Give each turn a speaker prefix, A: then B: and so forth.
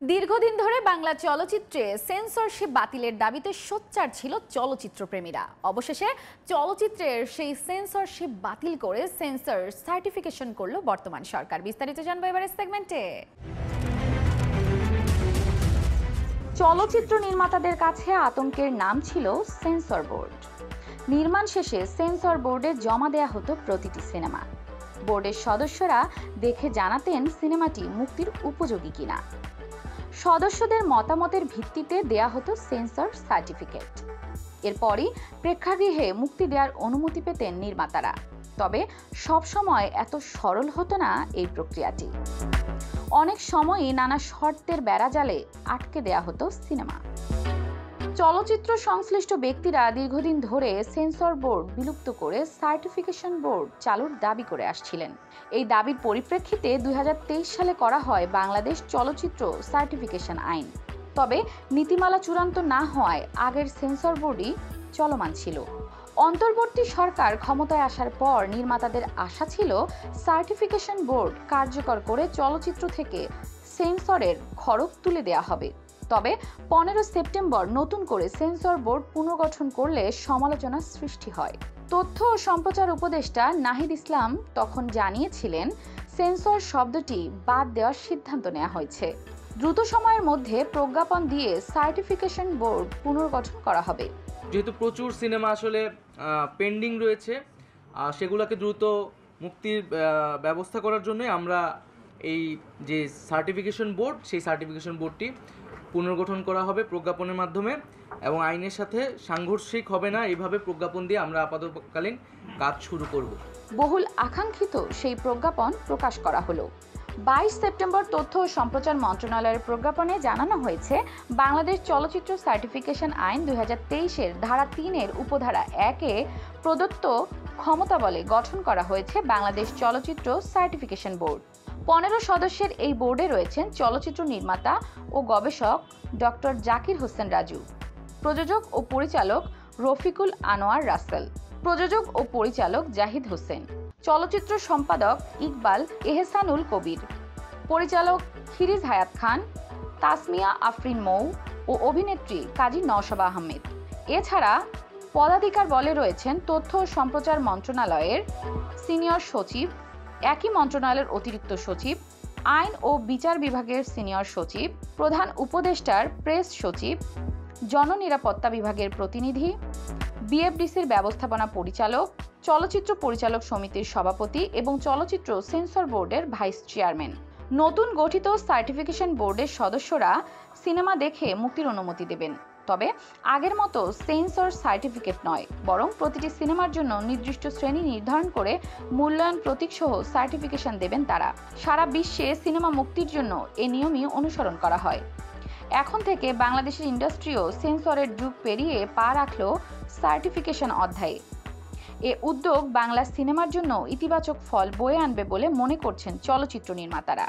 A: দীর্ঘদিন ধরে বাংলা চলচ্চিত্রে সেন্সরশিপ বাতিলের দাবিতে সোচ্চার ছিল চলচ্চিত্র প্রেমীরা। অবশেষে চলচ্চিত্রের সেই সেন্সরশিপ বাতিল করে সেন্সর সার্টিফিকেশন করল বর্তমান সরকার। বিস্তারিত জানবো এবারের সেগমেন্টে। চলচ্চিত্র নির্মাতাদের কাছে আতঙ্কের নাম ছিল সেন্সর বোর্ড। নির্মাণ শেষে সেন্সর বোর্ডে জমা দেয়া হতো প্রতিটি সিনেমা। বোর্ডের সদস্যরা দেখে জানাতেন সিনেমাটি মুক্তির উপযোগী কিনা। সদস্যদের মতামতের ভিত্তিতে দেয়া হতো সেন্সর সার্টিফিকেট। এরপরই প্রেক্ষাগৃহে মুক্তি দেওয়ার অনুমতি পেতেন নির্মাতারা। তবে সবসময় এত সরল হতো না এই প্রক্রিয়াটি। অনেক সময়ই নানা শর্তের বেড়াজালে আটকে দেয়া হতো সিনেমা। চলচ্চিত্র সংশ্লিষ্ট ব্যক্তিরা দীর্ঘদিন ধরে সেন্সর বোর্ড বিলুপ্ত করে সার্টিফিকেশন বোর্ড চালুর দাবি করে আসছিলেন। এই দাবির পরিপ্রেক্ষিতে 2023 সালে করা হয় বাংলাদেশ চলচ্চিত্র সার্টিফিকেশন আইন। তবে নীতিমালা চূড়ান্ত না হওয়ায় আগের সেন্সর বোর্ডই চলমান ছিল। অন্তর্বর্তী সরকার ক্ষমতায় আসার পর নির্মাতাদের আশা ছিল সার্টিফিকেশন বোর্ড কার্যকর করে চলচ্চিত্র থেকে সেন্সরের খড়গ তুলে দেওয়া হবে। তবে 15 সেপ্টেম্বর নতুন করে সেন্সর বোর্ড পুনর্গঠন করলে সমালোচনার সৃষ্টি হয়। তথ্য ও সম্প্রচার উপদেষ্টা নাহিদ ইসলাম তখন জানিয়েছিলেন, সেন্সর শব্দটি বাদ দেওয়ার সিদ্ধান্ত নেওয়া হয়েছে। দ্রুত সময়ের মধ্যে প্রজ্ঞাপন দিয়ে সার্টিফিকেশন বোর্ড পুনর্গঠন করা হবে।
B: যেহেতু প্রচুর সিনেমা আসলে পেন্ডিং রয়েছে, সেগুলোকে দ্রুত মুক্তির ব্যবস্থা করার জন্য আমরা এই যে সার্টিফিকেশন বোর্ড, সেই সার্টিফিকেশন বোর্ডটি পুনর্গঠন করা হবে প্রজ্ঞাপনের মাধ্যমে, এবং আইনের সাথে সাংঘর্ষিক হবে না। এইভাবে প্রজ্ঞাপন দিয়ে আমরা আপাতকালীন কাজ শুরু করব।
A: বহুল আকাঙ্ক্ষিত সেই প্রজ্ঞাপন প্রকাশ করা হলো। 22 সেপ্টেম্বর তথ্য ও সম্প্রচার মন্ত্রণালয়ের প্রজ্ঞাপনে জানানো হয়েছে, বাংলাদেশ চলচ্চিত্র সার্টিফিকেশন আইন 2023-এর ধারা 3-এর উপধারা 1-এ প্রদত্ত ক্ষমতা বলে গঠন করা হয়েছে বাংলাদেশ চলচ্চিত্র সার্টিফিকেশন বোর্ড। 15 সদস্যের এই বোর্ডে রয়েছেন চলচ্চিত্র নির্মাতা ও গবেষক ডক্টর জাকির হোসেন রাজু, প্রযোজক ও পরিচালক রফিকুল আনোয়ার রাসেল, প্রযোজক ও পরিচালক জাহিদ হোসেন, চলচ্চিত্র সম্পাদক ইকবাল এহসানুল কবির, পরিচালক খিরিজ হায়াত খান, তাসমিয়া আফরিন মৌ ও অভিনেত্রী কাজী নওশাবা আহমেদ। এছাড়া পদাধিকার বলে রয়েছেন তথ্য ও সম্প্রচার মন্ত্রণালয়ের সিনিয়র সচিব, একই মন্ত্রণালয়ের অতিরিক্ত সচিব, আইন ও বিচার বিভাগের সিনিয়র সচিব, প্রধান উপদেষ্টার প্রেস সচিব, জননিরাপত্তা বিভাগের প্রতিনিধি, বিএফডিসির ব্যবস্থাপনা পরিচালক, চলচ্চিত্র পরিচালক সমিতির সভাপতি এবং চলচ্চিত্র সেন্সর বোর্ডের ভাইস চেয়ারম্যান। নতুন গঠিত সার্টিফিকেশন বোর্ডের সদস্যরা সিনেমা দেখে মুক্তির অনুমতি দেবেন। তবে আগের মতো সেন্সর সার্টিফিকেট নয়, বরং প্রতিটি সিনেমার জন্য নির্দিষ্ট শ্রেণী নির্ধারণ করে মূল্যায়ন প্রতীক সহ সার্টিফিকেশন দেবেন তারা। সারা বিশ্বে সিনেমা মুক্তির জন্য এ নিয়মই অনুসরণ করা হয়। এখন থেকে বাংলাদেশের ইন্ডাস্ট্রিও সেন্সরের যুগ পেরিয়ে পা রাখল সার্টিফিকেশন অধ্যায়ে। এ উদ্যোগ বাংলা সিনেমার জন্য ইতিবাচক ফল বয়ে আনবে বলে মনে করছেন চলচ্চিত্র নির্মাতারা।